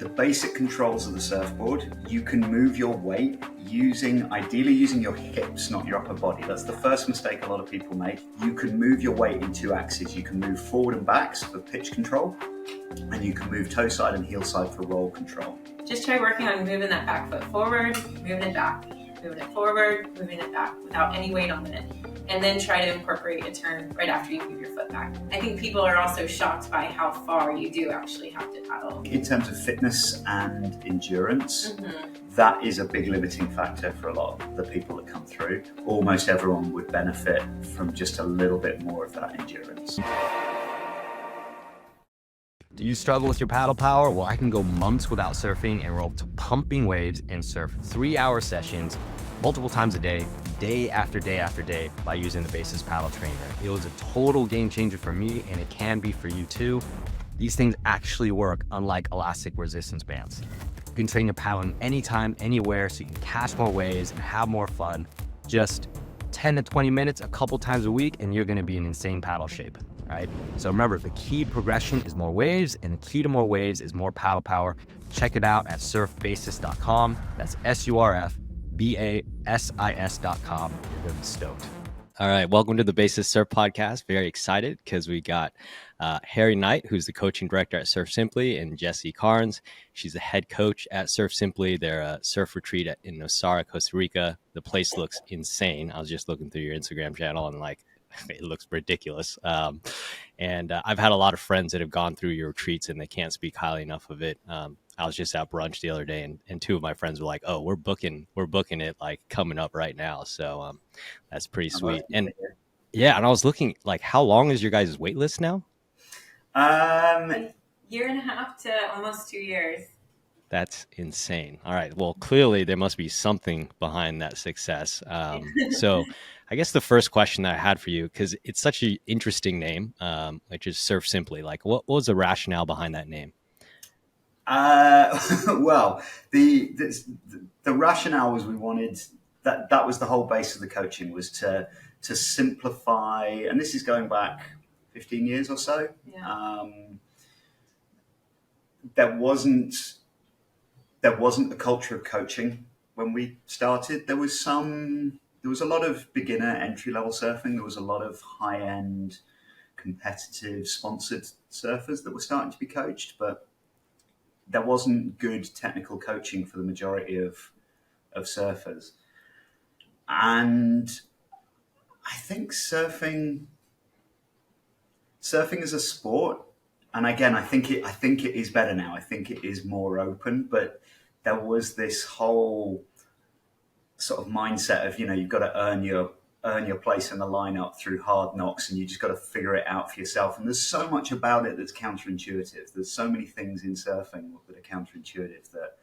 The basic controls of the surfboard, you can move your weight ideally using your hips, not your upper body. That's the first mistake a lot of people make. You can move your weight in two axes. You can move forward and backs for pitch control, and you can move toe side and heel side for roll control. Just try working on moving that back foot forward, moving it back, moving it forward, moving it back without any weight on it. And then try to incorporate a turn right after you move your foot back. I think people are also shocked by how far you do actually have to paddle. In terms of fitness and endurance, that is a big limiting factor for a lot of the people that come through. Almost everyone would benefit from just a little bit more of that endurance. Do you struggle with your paddle power? Well, I can go months without surfing and roll to pumping waves and surf 3-hour sessions multiple times a day after day after day by using the Basis Paddle Trainer. It was a total game changer for me, and it can be for you too. These things actually work, unlike elastic resistance bands. You can train your paddling anytime, anywhere, so you can catch more waves and have more fun. Just 10 to 20 minutes a couple times a week, and you're gonna be in insane paddle shape, right? So remember, the key to progression is more waves, and the key to more waves is more paddle power. Check it out at surfbasis.com. That's SURFBASIS.com. You're gonna be stoked. All right, welcome to the Basis Surf Podcast. Very excited because we got Harry Knight, who's the coaching director at Surf Simply, and Jessie Carnes. She's the head coach at Surf Simply. They're a surf retreat in Nosara, Costa Rica. The place looks insane. I was just looking through your Instagram channel and it looks ridiculous. And I've had a lot of friends that have gone through your retreats and they can't speak highly enough of it. I was just at brunch the other day and two of my friends were like, oh, we're booking it like coming up right now. So that's pretty sweet. And yeah, and I was looking how long is your guys' wait list now? Year and a half to almost 2 years. That's insane. All right. Well, clearly there must be something behind that success. So I guess the first question that I had for you, because it's such an interesting name, which is Surf Simply. What was the rationale behind that name? Well, the rationale was we wanted that was the whole base of the coaching, was to simplify, and this is going back 15 years or so. Yeah. There wasn't a culture of coaching when we started. There was a lot of beginner entry level surfing. There was a lot of high end competitive sponsored surfers that were starting to be coached, but there wasn't good technical coaching for the majority of surfers. And I think surfing as a sport, and again, I think it is better now. I think it is more open, but there was this whole sort of mindset of, you've got to earn your place in the lineup through hard knocks, and you just got to figure it out for yourself. And there's so much about it that's counterintuitive. There's so many things in surfing that are counterintuitive, that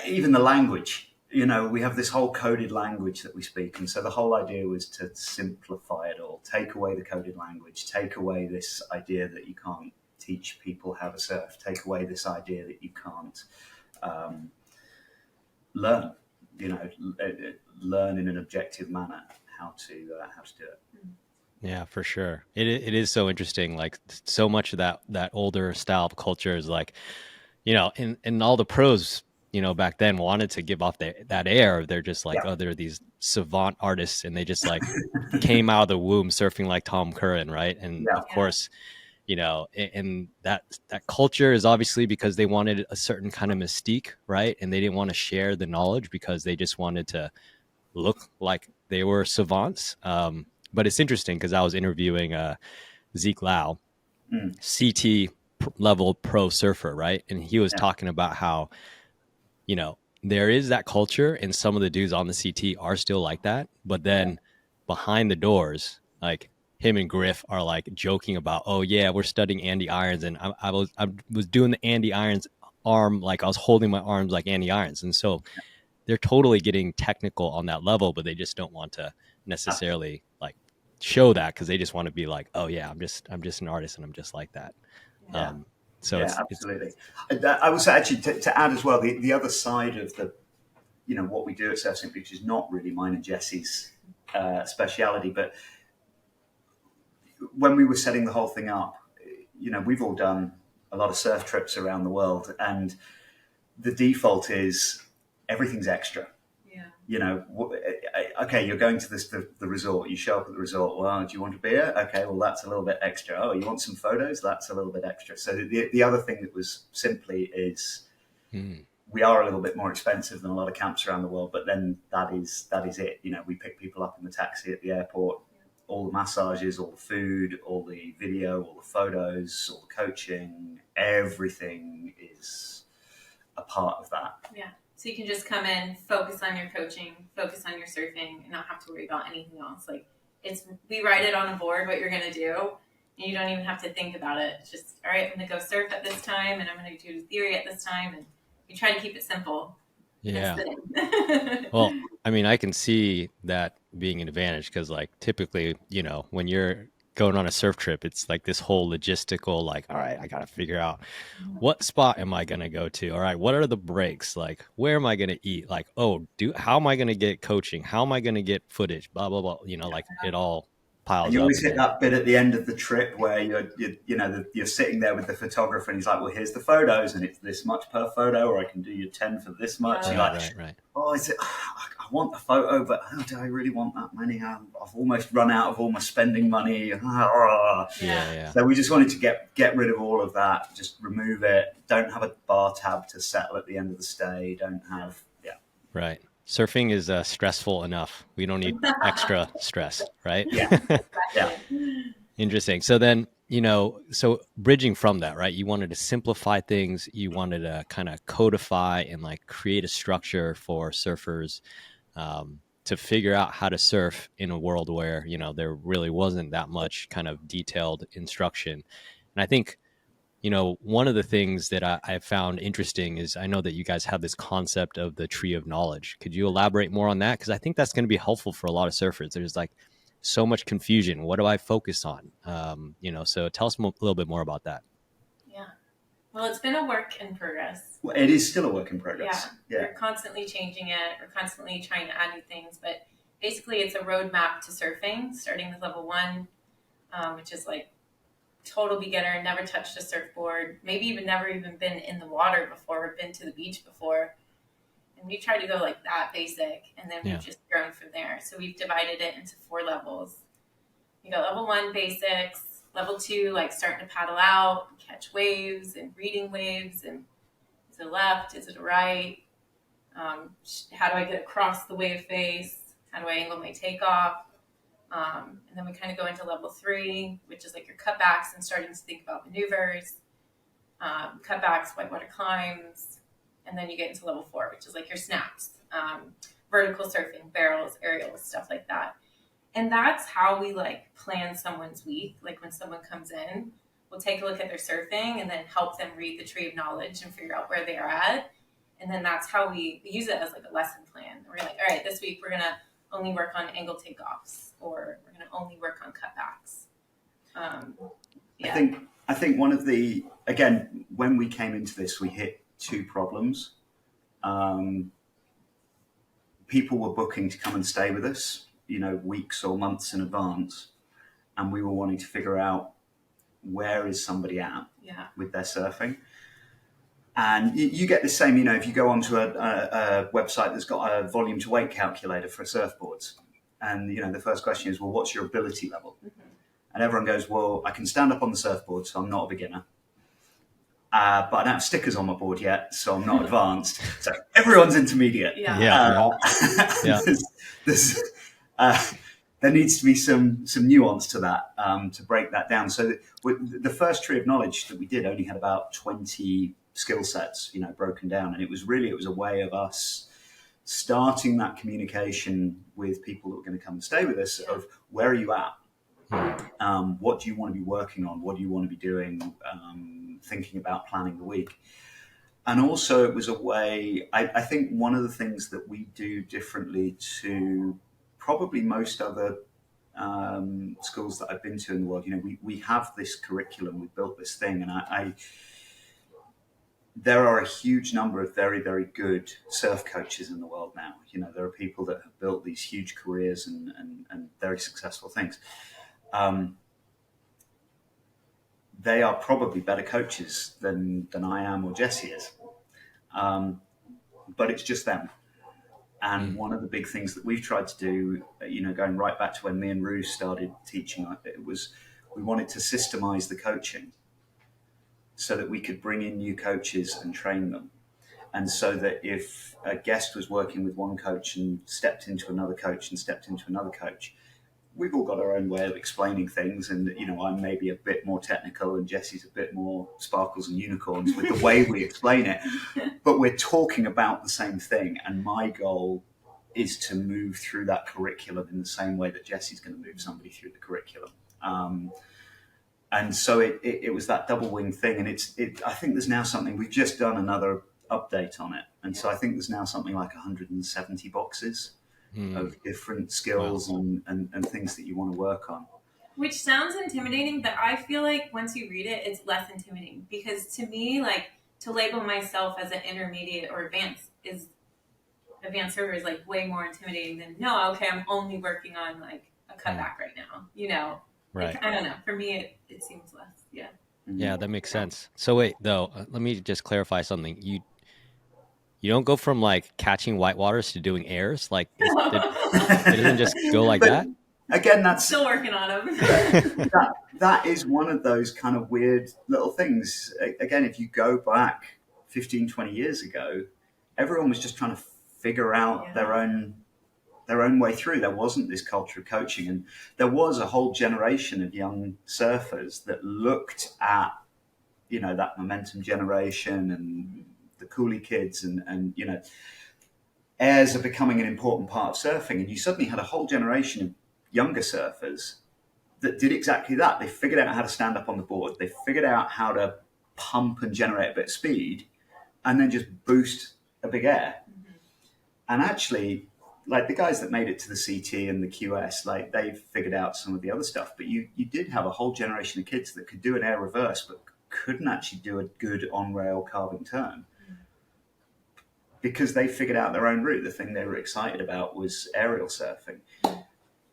even the language, we have this whole coded language that we speak. And so the whole idea was to simplify it all, take away the coded language, take away this idea that you can't teach people how to surf, take away this idea that you can't learn in an objective manner how to do it. Yeah, for sure. It is so interesting. So much of that older style of culture is and all the pros, back then wanted to give off that air. They're just oh, they're these savant artists, and they just came out of the womb surfing like Tom Curran, right? And of course, and that culture is obviously because they wanted a certain kind of mystique, right? And they didn't want to share the knowledge because they just wanted to look like they were savants. But it's interesting because I was interviewing Zeke Lau, CT level pro surfer, right? And he was talking about how, there is that culture, and some of the dudes on the CT are still like that. But then behind the doors, him and Griff are joking about, oh yeah, we're studying Andy Irons, and I was doing the Andy Irons arm, I was holding my arms like Andy Irons. And so they're totally getting technical on that level, but they just don't want to necessarily show that, because they just want to be oh yeah, I'm just an artist and I'm just like that. Absolutely. I would say, actually, to add as well, the other side of the what we do at Surf Simply, which is not really mine and Jessie's speciality, but when we were setting the whole thing up, we've all done a a lot of surf trips around the world, and the default is everything's extra. Okay, you're going to the resort. You show up at the resort. Well, do you want a beer? Okay, well, that's a little bit extra. Oh, you want some photos? That's a little bit extra. So the other thing that was simply is we are a little bit more expensive than a lot of camps around the world, but then that is it. We pick people up in the taxi at the airport. All the massages, all the food, all the video, all the photos, all the coaching, everything is a part of that. Yeah. So you can just come in, focus on your coaching, focus on your surfing, and not have to worry about anything else. Like we write it on a board what you're going to do, and you don't even have to think about it. It's just, all right, I'm going to go surf at this time, and I'm going to do theory at this time, and you try to keep it simple. Yeah. Well, I mean, I can see that being an advantage because, like, typically, when you're going on a surf trip, it's like this whole logistical, like, all right, I got to figure out what spot am I going to go to? All right, what are the breaks? Like, where am I going to eat? Like, how am I going to get coaching? How am I going to get footage? Blah, blah, blah. Like it all piles up. You always hit that bit at the end of the trip where you're sitting there with the photographer and he's like, well, here's the photos and it's this much per photo, or I can do you 10 for this much. Yeah. You're like, right. Oh, is it? I want the photo, but do I really want that many? I've almost run out of all my spending money. Yeah. So we just wanted to get rid of all of that, just remove it. Don't have a bar tab to settle at the end of the stay. Don't have, Right. Surfing is stressful enough. We don't need extra stress, right? Yeah. Interesting. So then, so bridging from that, right? You wanted to simplify things. You wanted to kind of codify and like create a structure for surfers to figure out how to surf in a world where, there really wasn't that much kind of detailed instruction. And I think, one of the things that I found interesting is I know that you guys have this concept of the tree of knowledge. Could you elaborate more on that? Because I think that's going to be helpful for a lot of surfers. There's like so much confusion. What do I focus on? So tell us a little bit more about that. Yeah. Well, it's been a work in progress. Well, it is still a work in progress. Yeah. We're constantly changing it. We're constantly trying to add new things. But basically, it's a roadmap to surfing, starting with level 1, which is like total beginner, never touched a surfboard, maybe even never even been in the water before or been to the beach before. And we try to go like that basic, and then we've just grown from there. So we've divided it into 4 levels. You got level 1 basics, level 2, like starting to paddle out, catch waves and reading waves, and is it left, is it a right? How do I get across the wave face? How do I angle my takeoff? And then we kind of go into level 3, which is like your cutbacks and starting to think about maneuvers, cutbacks, whitewater climbs. And then you get into level 4, which is like your snaps, vertical surfing, barrels, aerials, stuff like that. And that's how we like plan someone's week. Like when someone comes in, we'll take a look at their surfing and then help them read the tree of knowledge and figure out where they are at. And then that's how we use it as like a lesson plan. We're like, all right, this week we're going to only work on angle takeoffs, or we're going to only work on cutbacks. I think one of the, again, when we came into this, we hit 2 problems. People were booking to come and stay with us, weeks or months in advance. And we were wanting to figure out where is somebody at with their surfing. And you get the same, if you go onto a website that's got a volume to weight calculator for surfboards. And, the first question is, well, what's your ability level? Mm-hmm. And everyone goes, well, I can stand up on the surfboard, so I'm not a beginner. But I don't have stickers on my board yet, so I'm not advanced. So everyone's intermediate. There needs to be some nuance to that to break that down. So the first tree of knowledge that we did only had about 20 skill sets, broken down. And it was a way of us starting that communication with people that were going to come and stay with us of where are you at? What do you want to be working on? What do you want to be doing? Thinking about planning the week. And also it was a way, I think one of the things that we do differently to probably most other schools that I've been to in the world, we have this curriculum, we built this thing, and there are a huge number of very, very good surf coaches in the world now. There are people that have built these huge careers and very successful things. they are probably better coaches than I am or Jesse is. But it's just them. And one of the big things that we've tried to do, going right back to when me and Rue started teaching, it was we wanted to systemize the coaching so that we could bring in new coaches and train them. And so that if a guest was working with one coach and stepped into another coach and stepped into another coach, we've all got our own way of explaining things. And, I'm maybe a bit more technical and Jesse's a bit more sparkles and unicorns with the way we explain it. But we're talking about the same thing. And my goal is to move through that curriculum in the same way that Jesse's going to move somebody through the curriculum. And so it was that double wing thing. And I think there's now something, we've just done another update on it. And so I think there's now something like 170 boxes of different skills and things that you want to work on. Which sounds intimidating, but I feel like once you read it, it's less intimidating. Because to me, like, to label myself as an intermediate or advanced server is like way more intimidating than, no, okay, I'm only working on like a cutback right now, Right. Like, I don't know. For me, it seems less. Yeah. Yeah, that makes sense. So wait, though, let me just clarify something. You don't go from like catching whitewaters to doing airs? Like it doesn't just go like that? Again, that's still working on them. that is one of those kind of weird little things. Again, if you go back 15, 20 years ago, everyone was just trying to figure out their own way through. There wasn't this culture of coaching, and there was a whole generation of young surfers that looked at, that momentum generation and the coolie kids and airs are becoming an important part of surfing. And you suddenly had a whole generation of younger surfers that did exactly that. They figured out how to stand up on the board. They figured out how to pump and generate a bit of speed and then just boost a big air. Mm-hmm. And actually, like the guys that made it to the CT and the QS, like they figured out some of the other stuff. But you did have a whole generation of kids that could do an air reverse, but couldn't actually do a good on-rail carving turn. Because they figured out their own route. The thing they were excited about was aerial surfing.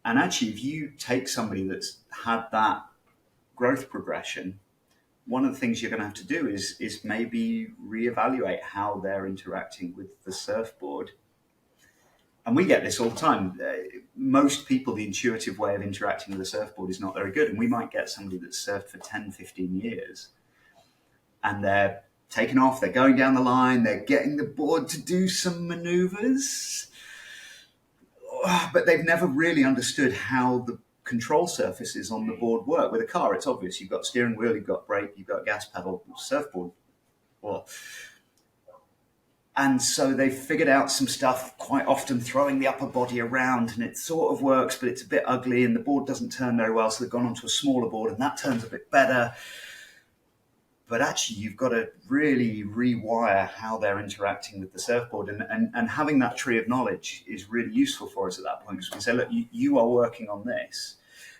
And actually, if you take somebody that's had that growth progression, one of the things you're going to have to do is maybe reevaluate how they're interacting with the surfboard. And we get this all the time. Most people, the intuitive way of interacting with a surfboard is not very good. And we might get somebody that's surfed for 10, 15 years and they're taking off, they're going down the line, they're getting the board to do some maneuvers, but they've never really understood how the control surfaces on the board work. With a car, it's obvious. You've got steering wheel, you've got brake, you've got gas pedal, surfboard. Well, and so they've figured out some stuff, quite often throwing the upper body around, and it sort of works, but it's a bit ugly, and the board doesn't turn very well, so they've gone onto a smaller board, and that turns a bit better. But actually, you've got to really rewire how they're interacting with the surfboard. And having that tree of knowledge is really useful for us at that point. Because we can say, look, you are working on this,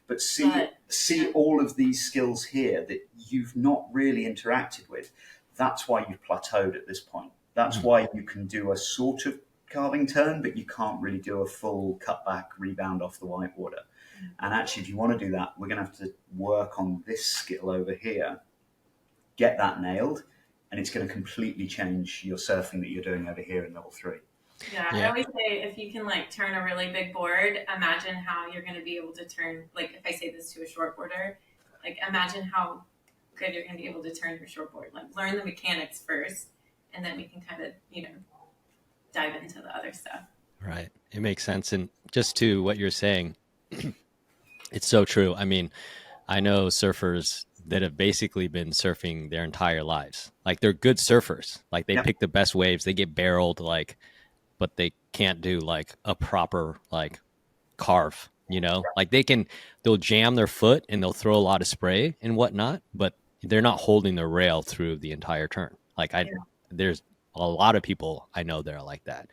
but see all of these skills here that you've not really interacted with. That's why you've plateaued at this point. That's why you can do a sort of carving turn, but you can't really do a full cutback rebound off the whitewater. And actually, if you want to do that, we're going to have to work on this skill over here. Get that nailed, and it's going to completely change your surfing that you're doing over here in level 3. Yeah, I always say if you can like turn a really big board, imagine how you're going to be able to turn, like if I say this to a shortboarder, like imagine how good you're going to be able to turn your shortboard. Like learn the mechanics first, and then we can kind of, dive into the other stuff. Right. It makes sense. And just to what you're saying, it's so true. I mean, I know surfers that have basically been surfing their entire lives. Like they're good surfers. Like they pick the best waves, they get barreled, like, but they can't do like a proper like carve, like they'll jam their foot and they'll throw a lot of spray and whatnot, but they're not holding the rail through the entire turn. Like there's a lot of people I know that are like that,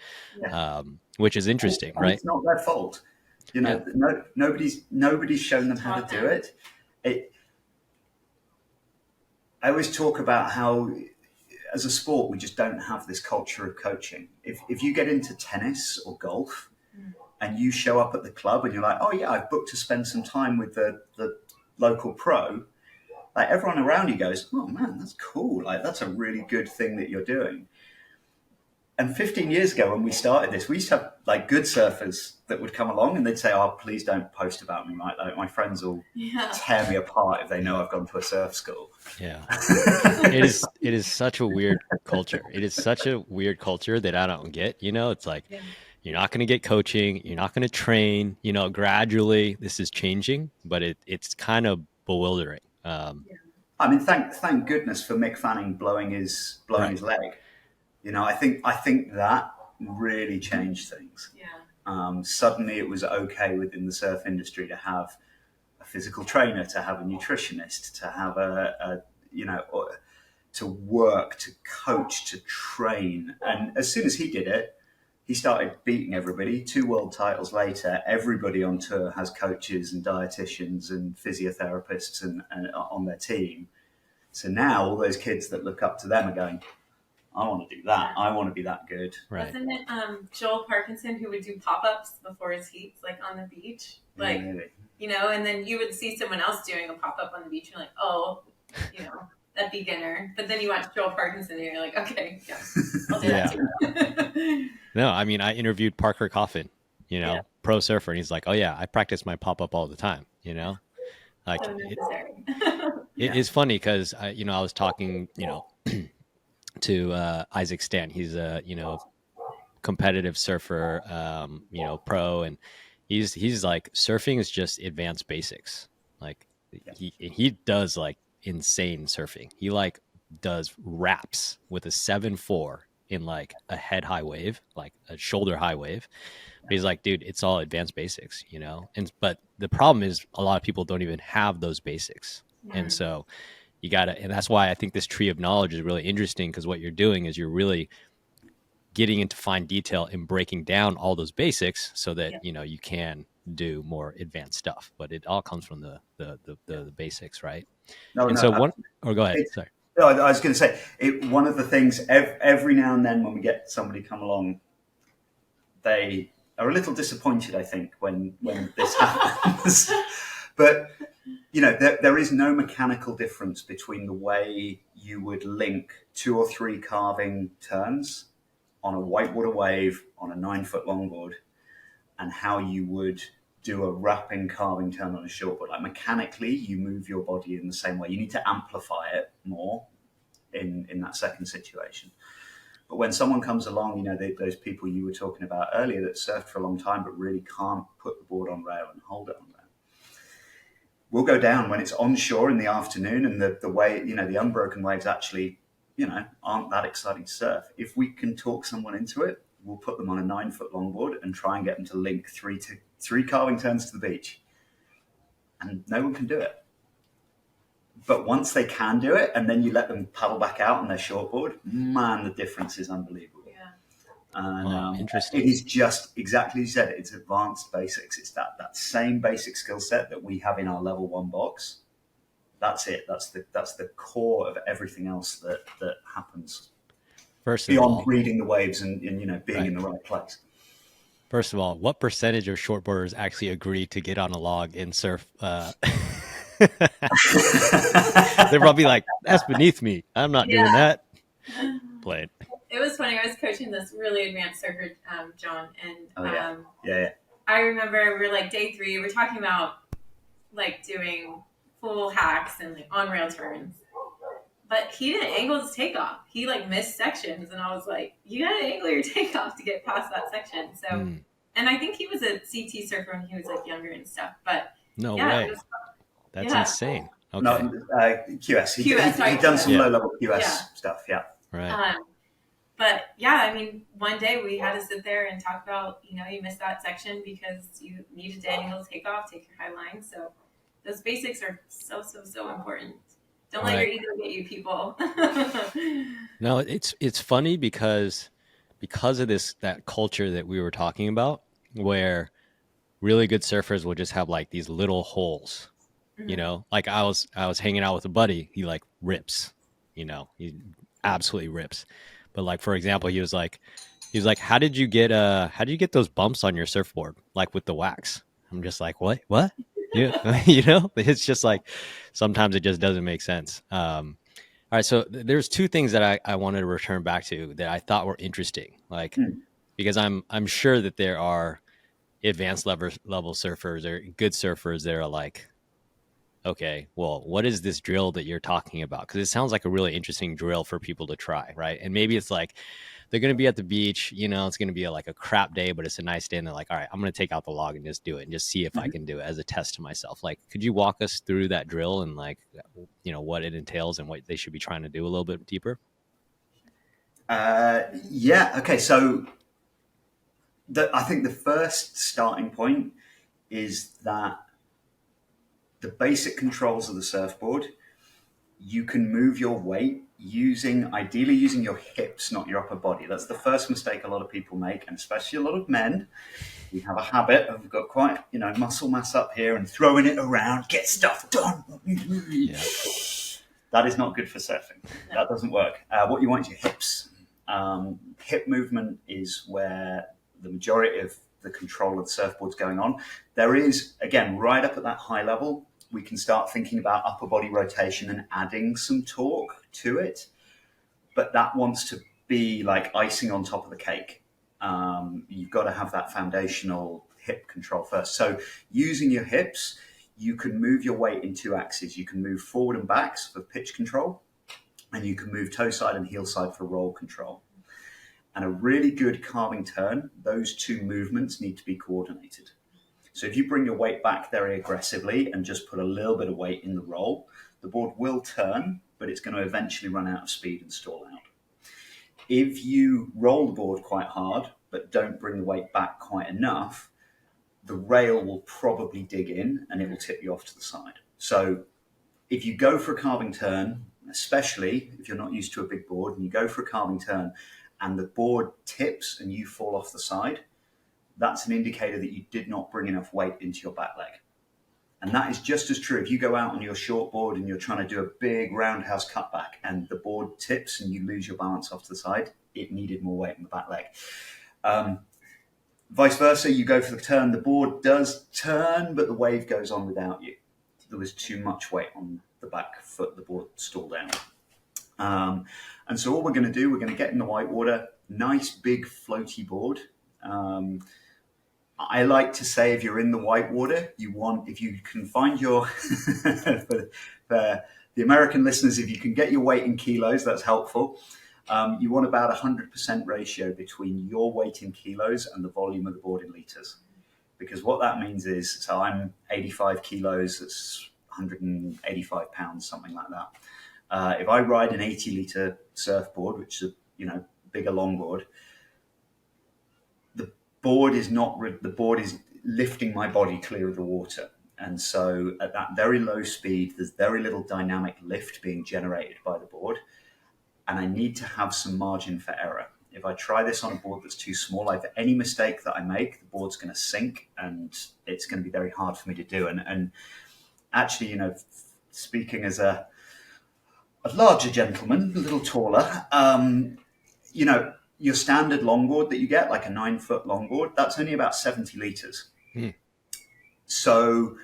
which is interesting, right? It's not their fault. Nobody's shown them how to do it. I always talk about how, as a sport, we just don't have this culture of coaching. If you get into tennis or golf and you show up at the club and you're like, oh yeah, I've booked to spend some time with the local pro, like everyone around you goes, oh man, that's cool. Like that's a really good thing that you're doing. And 15 years ago when we started this, we used to have like good surfers that would come along and they'd say, oh, please don't post about me, right? Like my friends will tear me apart if they know I've gone to a surf school. Yeah. It is such a weird culture. It is such a weird culture that I don't get, it's like, you're not going to get coaching. You're not going to train, gradually this is changing, but it's kind of bewildering. I mean, thank goodness for Mick Fanning blowing his leg. I think that really changed things. Yeah. Suddenly it was okay within the surf industry to have a physical trainer, to have a nutritionist, to have to work, to coach, to train. And as soon as he did it, he started beating everybody. 2 world titles later, everybody on tour has coaches and dietitians and physiotherapists and on their team. So now all those kids that look up to them are going, I want to do that. I want to be that good. Right. Wasn't it Joel Parkinson who would do pop-ups before his heats, like on the beach? Like, and then you would see someone else doing a pop-up on the beach. And you're like, oh, that beginner. But then you watch Joel Parkinson and you're like, okay, yeah, I'll do that too. No, I mean, I interviewed Parker Coffin, pro surfer. And he's like, oh yeah, I practice my pop-up all the time, Like so necessary. It is funny because I was talking, to Isaac Stan. He's a competitive surfer, pro, and he's like, surfing is just advanced basics. Like he does like insane surfing. He like does wraps with a 7.4 in like a head high wave, like a shoulder high wave. But he's like, dude, it's all advanced basics, but the problem is a lot of people don't even have those basics. And so you gotta, and that's why I think this tree of knowledge is really interesting, because what you're doing is you're really getting into fine detail and breaking down all those basics so that you can do more advanced stuff. But it all comes from the basics, right? Go ahead. Sorry. No, I was going to say one of the things every now and then when we get somebody come along, they are a little disappointed, I think, when this happens. But there is no mechanical difference between the way you would link 2 or 3 carving turns on a whitewater wave on a 9-foot longboard and how you would do a wrapping carving turn on a shortboard. Like mechanically, you move your body in the same way. You need to amplify it more in that second situation. But when someone comes along, those people you were talking about earlier that surfed for a long time but really can't put the board on rail and hold it on rail, we'll go down when it's onshore in the afternoon and the way, the unbroken waves actually, aren't that exciting to surf. If we can talk someone into it, we'll put them on a 9-foot longboard and try and get them to link 3 carving turns to the beach. And no one can do it. But once they can do it, and then you let them paddle back out on their shortboard, man, the difference is unbelievable. Yeah. And interesting. It is just exactly as you said, it's advanced basics. It's that same basic skill set that we have in our level 1 box. That's it. That's the core of everything else that happens. First of beyond all, reading the waves and being in the right place. First of all, what percentage of shortboarders actually agree to get on a log and surf? They're probably like, that's beneath me. I'm not doing that. Playing. It was funny. I was coaching this really advanced surfer, John, and I remember we were like day 3. We're talking about like doing full hacks and like on rail turns, but he didn't angle his takeoff. He like missed sections, and I was like, you gotta angle your takeoff to get past that section. So, and I think he was a CT surfer when he was like younger and stuff. But no way. That's insane. Okay. No, QS. He'd done some low-level QS stuff, Right. But I mean, one day we had to sit there and talk about, you missed that section because you needed to angle takeoff, take your high line. So those basics are so, so, so important. Don't let your ego get you, people. No, it's funny because of that culture that we were talking about, where really good surfers will just have like these little holes. Like I was hanging out with a buddy. He like rips, he absolutely rips. But like, for example, he was like, how did you get those bumps on your surfboard? Like with the wax? I'm just like, what? Yeah, you know, it's just like sometimes it just doesn't make sense. All right, so there's two things that I wanted to return back to that I thought were interesting, like Hmm. because I'm sure that there are advanced level surfers or good surfers that are like, okay, well, what is this drill that you're talking about? Because it sounds like a really interesting drill for people to try, right? And maybe it's like they're going to be at the beach, you know, it's going to be like a crap day, but it's a nice day. And they're like, all right, I'm going to take out the log and just do it and just see if I Mhm. can do it as a test to myself. Like, could you walk us through that drill and like, you know, what it entails and what they should be trying to do a little bit deeper? Yeah. Okay. So I think the first starting point is that the basic controls of the surfboard, you can move your weight ideally using your hips, not your upper body. That's the first mistake a lot of people make, and especially a lot of men. We have a habit of got quite, muscle mass up here and throwing it around, get stuff done. Yeah. That is not good for surfing. That doesn't work. What you want is your hips. Hip movement is where the majority of the control of the surfboard's going on. There is, again, right up at that high level, we can start thinking about upper body rotation and adding some torque to it. But that wants to be like icing on top of the cake. You've got to have that foundational hip control first. So using your hips, you can move your weight in two axes. You can move forward and backs for pitch control, and you can move toe side and heel side for roll control. And a really good carving turn, those two movements need to be coordinated. So if you bring your weight back very aggressively and just put a little bit of weight in the roll, the board will turn, but it's going to eventually run out of speed and stall out. If you roll the board quite hard, but don't bring the weight back quite enough, the rail will probably dig in and it will tip you off to the side. So if you go for a carving turn, especially if you're not used to a big board, and you go for a carving turn and the board tips and you fall off the side, that's an indicator that you did not bring enough weight into your back leg. And that is just as true if you go out on your short board and you're trying to do a big roundhouse cutback and the board tips and you lose your balance off to the side, it needed more weight in the back leg. Vice versa, you go for the turn, the board does turn, but the wave goes on without you. There was too much weight on the back foot, the board stalled out. And so what we're going to do, we're going to get in the Whitewater, nice big floaty board. I like to say if you're in the Whitewater, if you can find your, for the American listeners, if you can get your weight in kilos, that's helpful. You want about 100% ratio between your weight in kilos and the volume of the board in liters. Because what that means is, so I'm 85 kilos, that's 185 pounds, something like that. If I ride an 80-litre surfboard, which is a bigger longboard, the board is lifting my body clear of the water. And so at that very low speed, there's very little dynamic lift being generated by the board. And I need to have some margin for error. If I try this on a board that's too small, any mistake that I make, the board's going to sink and it's going to be very hard for me to do. And actually, speaking as a larger gentleman, a little taller, your standard longboard that you get, like a 9-foot longboard, that's only about 70 litres. So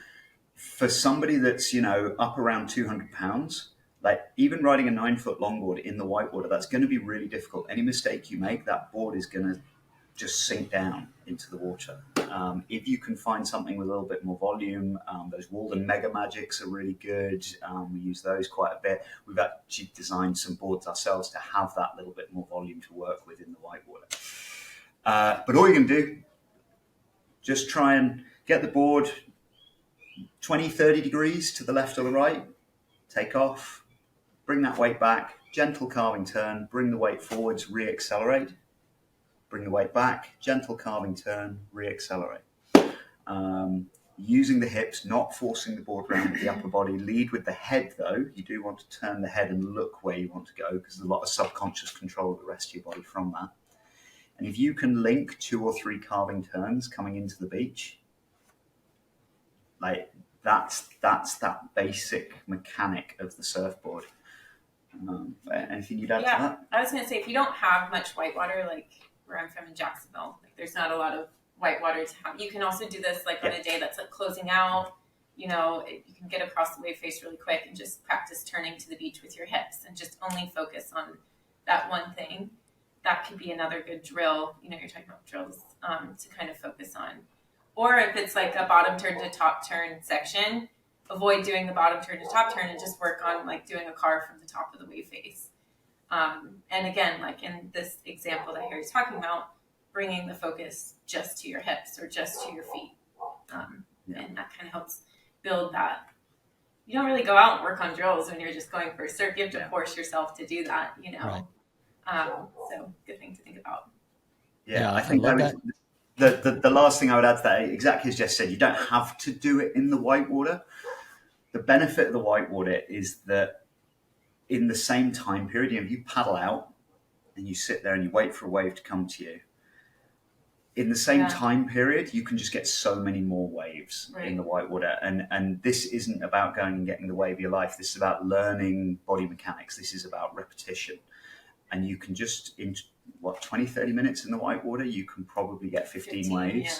for somebody that's, up around 200 pounds, like even riding a 9-foot longboard in the Whitewater, that's going to be really difficult. Any mistake you make, that board is going to just sink down into the water. If you can find something with a little bit more volume, those Walden Mega Magics are really good. We use those quite a bit. We've actually designed some boards ourselves to have that little bit more volume to work with in the Whitewater. But all you can do, just try and get the board 20, 30 degrees to the left or the right, take off, bring that weight back, gentle carving turn, bring the weight forwards, re-accelerate, bring the weight back, gentle carving turn, re-accelerate. Using the hips, not forcing the board around with the upper body. Lead with the head, though. You do want to turn the head and look where you want to go because there's a lot of subconscious control of the rest of your body from that. And if you can link 2 or 3 carving turns coming into the beach, like that's that basic mechanic of the surfboard. Anything you'd add to that? I was going to say, if you don't have much whitewater, like where I'm from in Jacksonville, like there's not a lot of whitewater to have. You can also do this like on a day that's like closing out. you know, you can get across the wave face really quick and just practice turning to the beach with your hips and just only focus on that one thing. That could be another good drill. You know, you're talking about drills to kind of focus on. Or if it's like a bottom turn to top turn section, avoid doing the bottom turn to top turn and just work on like doing a carve from the top of the wave face. And again, like in this example that Harry's talking about, bringing the focus just to your hips or just to your feet. And that kind of helps build that. You don't really go out and work on drills when you're just going for a surf. You have to force yourself to do that, you know. Right. So good thing to think about. Yeah, I think the last thing I would add to that, exactly as Jess said, you don't have to do it in the whitewater. The benefit of the whitewater is that in the same time period, you know, you paddle out and you sit there and you wait for a wave to come to you. In the same time period, you can just get so many more waves in the whitewater. And this isn't about going and getting the wave of your life. This is about learning body mechanics. This is about repetition. And you can just, in 20, 30 minutes in the whitewater, you can probably get 15 waves,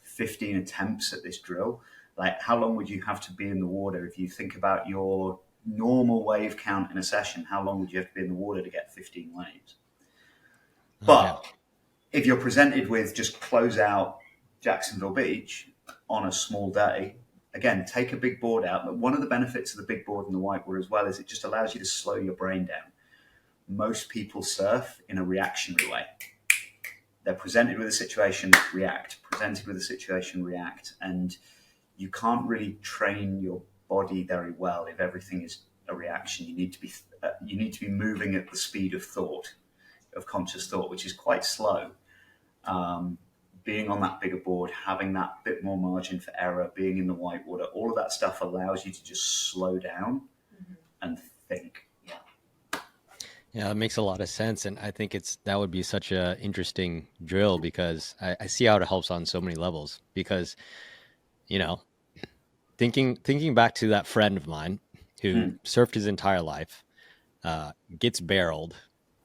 15 attempts at this drill. Like, how long would you have to be in the water? If you think about your normal wave count in a session, how long would you have to be in the water to get 15 waves? But if you're presented with just close out Jacksonville Beach on a small day, again, take a big board out. But one of the benefits of the big board in the whitewater as well is it just allows you to slow your brain down. Most people surf in a reactionary way. They're presented with a situation, react, presented with a situation, react. And you can't really train your body very well if everything is a reaction. You need to be moving at the speed of thought, of conscious thought, which is quite slow. Being on that bigger board, having that bit more margin for error, being in the whitewater, all of that stuff allows you to just slow down and think. Yeah, it makes a lot of sense. And I think that would be such an interesting drill because I see how it helps on so many levels. Because, you know, thinking back to that friend of mine who surfed his entire life, gets barreled,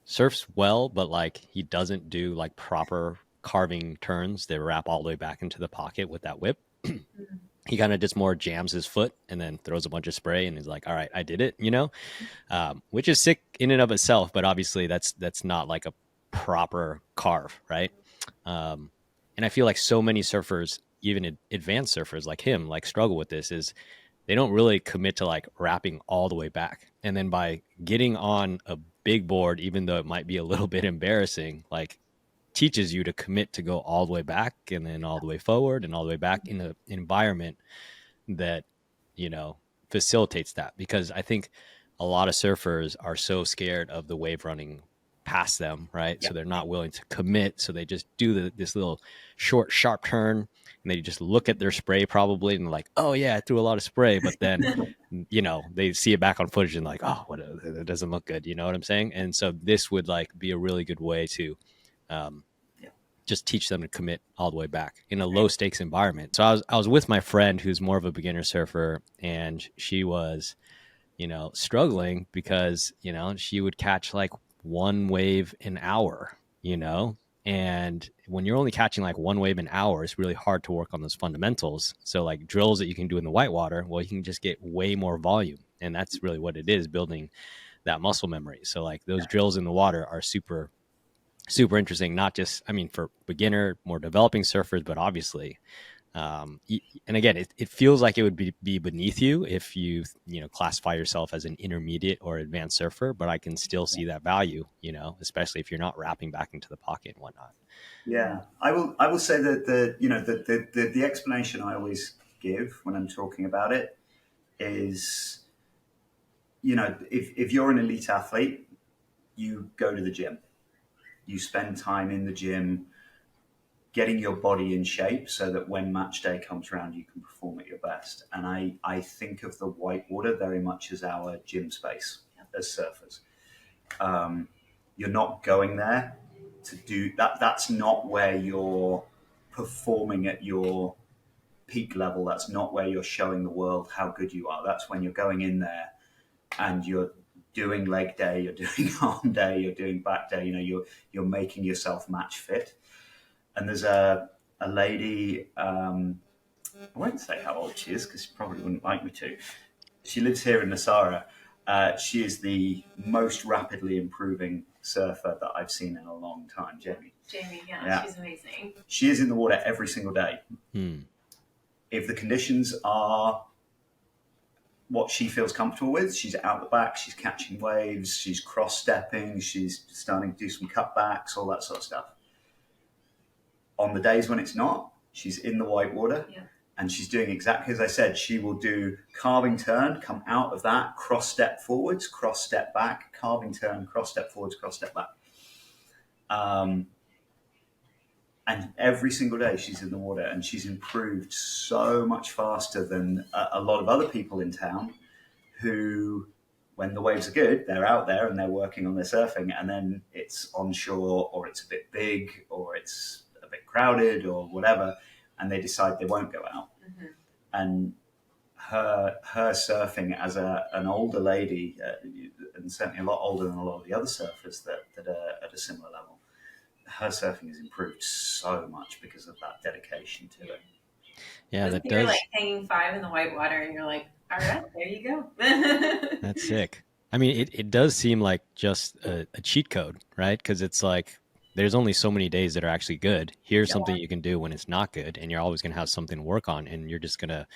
surfs well, but like he doesn't do like proper carving turns that wrap all the way back into the pocket with that whip. He kind of just more jams his foot and then throws a bunch of spray and he's like, all right, I did it, you know, which is sick in and of itself. But obviously that's not like a proper carve, right? And I feel like so many surfers, even advanced surfers like him, like struggle with this is they don't really commit to like wrapping all the way back. And then by getting on a big board, even though it might be a little bit embarrassing, like teaches you to commit to go all the way back and then all the way forward and all the way back in an environment that, you know, facilitates that. Because I think a lot of surfers are so scared of the wave running past them, right? So they're not willing to commit. So they just do this little short, sharp turn and they just look at their spray probably and like, oh yeah, I threw a lot of spray. But then, you know, they see it back on footage and like, oh, it doesn't look good. You know what I'm saying? And so this would like be a really good way to just teach them to commit all the way back in a low stakes environment. So I was with my friend who's more of a beginner surfer and she was, you know, struggling because, you know, she would catch like one wave an hour, you know, and when you're only catching like one wave an hour, it's really hard to work on those fundamentals. So like drills that you can do in the whitewater, well, you can just get way more volume. And that's really what it is, building that muscle memory. So like those drills in the water are super interesting, not just, I mean, for beginner, more developing surfers, but obviously, and again, it feels like it would be beneath you if you know, classify yourself as an intermediate or advanced surfer, but I can still see that value, you know, especially if you're not wrapping back into the pocket and whatnot. Yeah, I will say that the explanation I always give when I'm talking about it is, you know, if you're an elite athlete, you go to the gym. You spend time in the gym getting your body in shape so that when match day comes around, you can perform at your best. And I think of the whitewater very much as our gym space as surfers. You're not going there to do that. That's not where you're performing at your peak level. That's not where you're showing the world how good you are. That's when you're going in there and you're doing leg day, you're doing arm day, you're doing back day, you know, you're making yourself match fit. And there's a lady, I won't say how old she is because she probably wouldn't like me to. She lives here in Nosara. She is the most rapidly improving surfer that I've seen in a long time, Jamie. Jamie, yeah, she's amazing. She is in the water every single day. If the conditions are what she feels comfortable with, she's out the back, she's catching waves, she's cross-stepping, she's starting to do some cutbacks, all that sort of stuff. On the days when it's not, she's in the whitewater, and she's doing exactly as I said. She will do carving turn, come out of that, cross-step forwards, cross-step back, carving turn, cross-step forwards, cross-step back. And every single day she's in the water, and she's improved so much faster than a lot of other people in town who, when the waves are good, they're out there and they're working on their surfing, and then it's onshore or it's a bit big or it's a bit crowded or whatever, and they decide they won't go out. And her surfing as an older lady, and certainly a lot older than a lot of the other surfers that are at a similar level, her surfing has improved so much because of that dedication to it. Yeah, that you're does. Like hanging 5 in the whitewater, and you're like, all right, there you go. That's sick. I mean, it does seem like just a cheat code, right? Because it's like there's only so many days that are actually good. Here's something you can do when it's not good, and you're always going to have something to work on, and you're just going to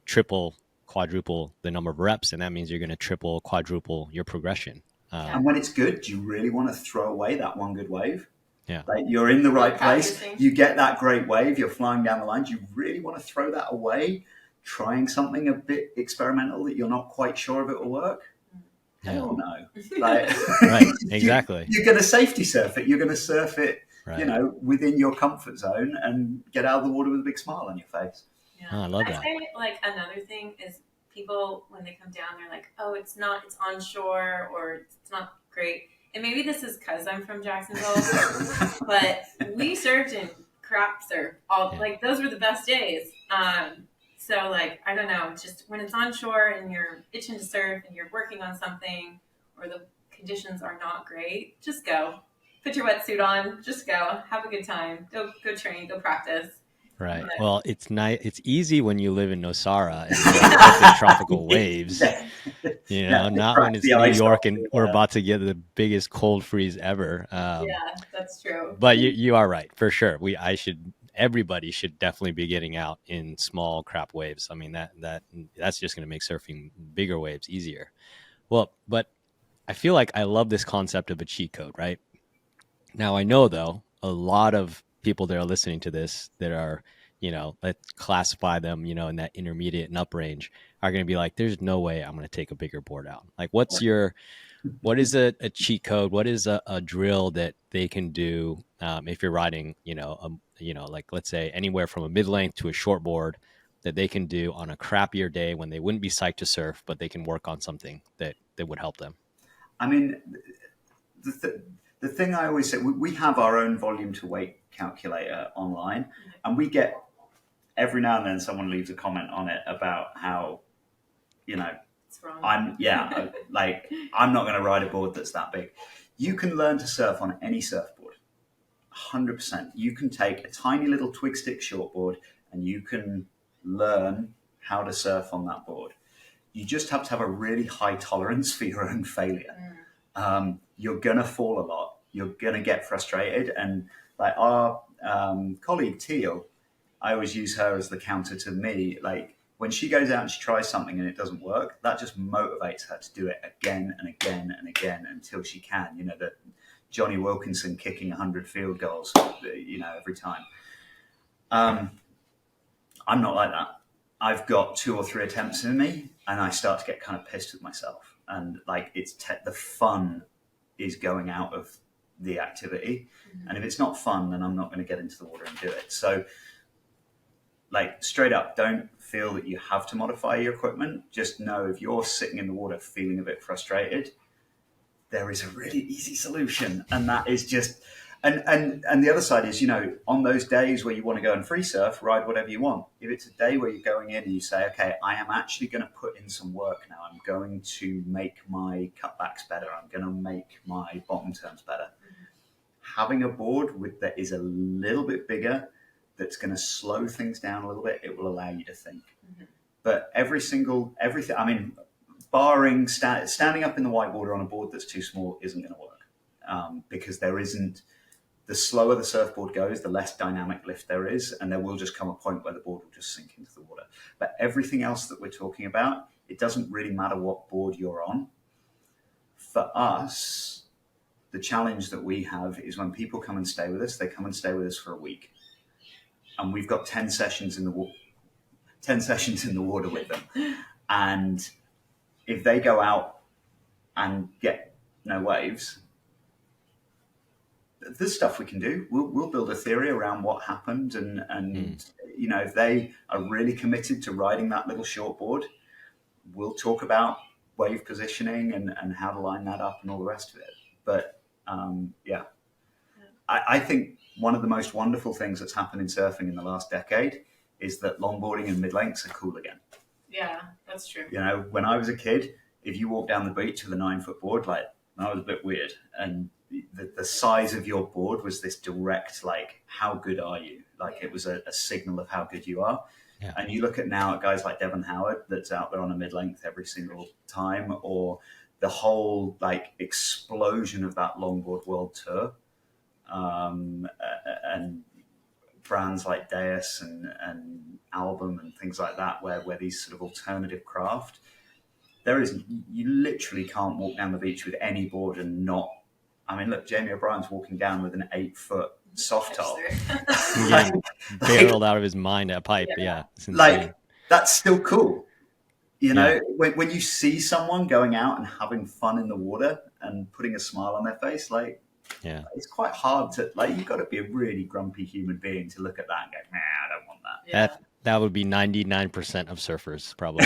triple, quadruple the number of reps, and that means you're going to triple, quadruple your progression. And when it's good, do you really want to throw away that one good wave? Yeah. Like, you're in the right place. You get that great wave. You're flying down the line. Do you really want to throw that away, trying something a bit experimental that you're not quite sure if it will work? Hell no. Like, right. Exactly. You're going to safety surf it. You're going to surf it, within your comfort zone and get out of the water with a big smile on your face. Yeah. Oh, I love that. Say, like, another thing is people, when they come down, they're like, oh, it's onshore or it's not great. And maybe this is because I'm from Jacksonville, but we surfed in crap surf. Like, those were the best days. So, like, I don't know, just when it's onshore and you're itching to surf and you're working on something or the conditions are not great, just go. Put your wetsuit on. Just go. Have a good time. Go train. Go practice. Right. Well, it's nice. It's easy when you live in Nosara and the tropical waves. Not when it's New York and we're about to get the biggest cold freeze ever. Yeah, that's true. But you are right for sure. Everybody should definitely be getting out in small crap waves. I mean that's just going to make surfing bigger waves easier. Well, but I feel like I love this concept of a cheat code, right? Now I know though a lot of people that are listening to this that are, let's classify them, in that intermediate and up range are going to be like, there's no way I'm going to take a bigger board out. Like, what is a cheat code? What is a drill that they can do if you're riding, like let's say anywhere from a mid-length to a short board that they can do on a crappier day when they wouldn't be psyched to surf, but they can work on something that would help them? I mean, the thing I always say, we have our own volume to weight calculator online, and we get every now and then someone leaves a comment on it about how, it's wrong. I'm not going to ride a board that's that big. You can learn to surf on any surfboard, 100%. You can take a tiny little twig stick shortboard and you can learn how to surf on that board. You just have to have a really high tolerance for your own failure. You're going to fall a lot. You're going to get frustrated. And like our colleague Teal, I always use her as the counter to me. Like, when she goes out and she tries something and it doesn't work, that just motivates her to do it again and again and again until she can. That Johnny Wilkinson kicking 100 field goals, every time. I'm not like that. I've got 2 or 3 attempts in me and I start to get kind of pissed with myself. And like, it's the fun is going out of the activity. And if it's not fun, then I'm not going to get into the water and do it. So, like, straight up, don't feel that you have to modify your equipment. Just know if you're sitting in the water feeling a bit frustrated, there is a really easy solution. And that is just, and the other side is, on those days where you want to go and free surf, ride whatever you want. If it's a day where you're going in and you say, okay, I am actually going to put in some work now. I'm going to make my cutbacks better. I'm going to make my bottom turns better. Having a board that is a little bit bigger that's going to slow things down a little bit, it will allow you to think. But everything, I mean, barring standing up in the whitewater on a board that's too small isn't going to work, because there isn't. The slower the surfboard goes, the less dynamic lift there is, and there will just come a point where the board will just sink into the water. But everything else that we're talking about, it doesn't really matter what board you're on. For us, the challenge that we have is when people come and stay with us, they come and stay with us for a week, and we've got 10 sessions in the water with them. And if they go out and get no waves, there's stuff we can do. We'll build a theory around what happened, and you know, if they are really committed to riding that little shortboard, we'll talk about wave positioning and how to line that up and all the rest of it. But I think one of the most wonderful things that's happened in surfing in the last decade is that longboarding and mid-lengths are cool again. Yeah, that's true. You know, when I was a kid, if you walked down the beach with a 9-foot board, like, that was a bit weird. And the size of your board was this direct, like, how good are you? Like, it was a signal of how good you are. Yeah. And you look at now at guys like Devon Howard that's out there on a mid-length every single time, or the whole, like, explosion of that longboard world tour, and brands like Deus and Album and things like that, where these sort of alternative craft, you literally can't walk down the beach with any board and not. I mean, look, Jamie O'Brien's walking down with an 8-foot soft top. Getting barreled out of his mind at pipe. Yeah. It's insane. Like, that's still cool. You know, when you see someone going out and having fun in the water and putting a smile on their face, like, it's quite hard to, like, you've got to be a really grumpy human being to look at that and go, nah, I don't want that. Yeah. That would be 99% of surfers, probably.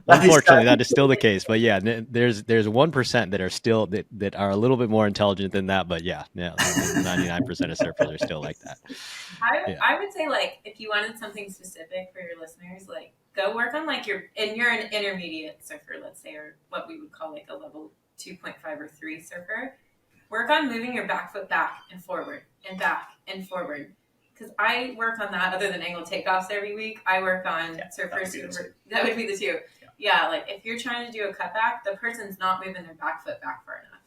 Unfortunately, that is still the case. But yeah, there's 1% that are still that are a little bit more intelligent than that. But 99% of surfers are still like that. I would say, like, if you wanted something specific for your listeners, like, go work on, like, you're an intermediate surfer, let's say, or what we would call like a level 2.5 or 3 surfer. Work on moving your back foot back and forward and back and forward. Because I work on that other than angle takeoffs every week. I work on surfers that would be the two. Yeah, like, if you're trying to do a cutback, the person's not moving their back foot back far enough.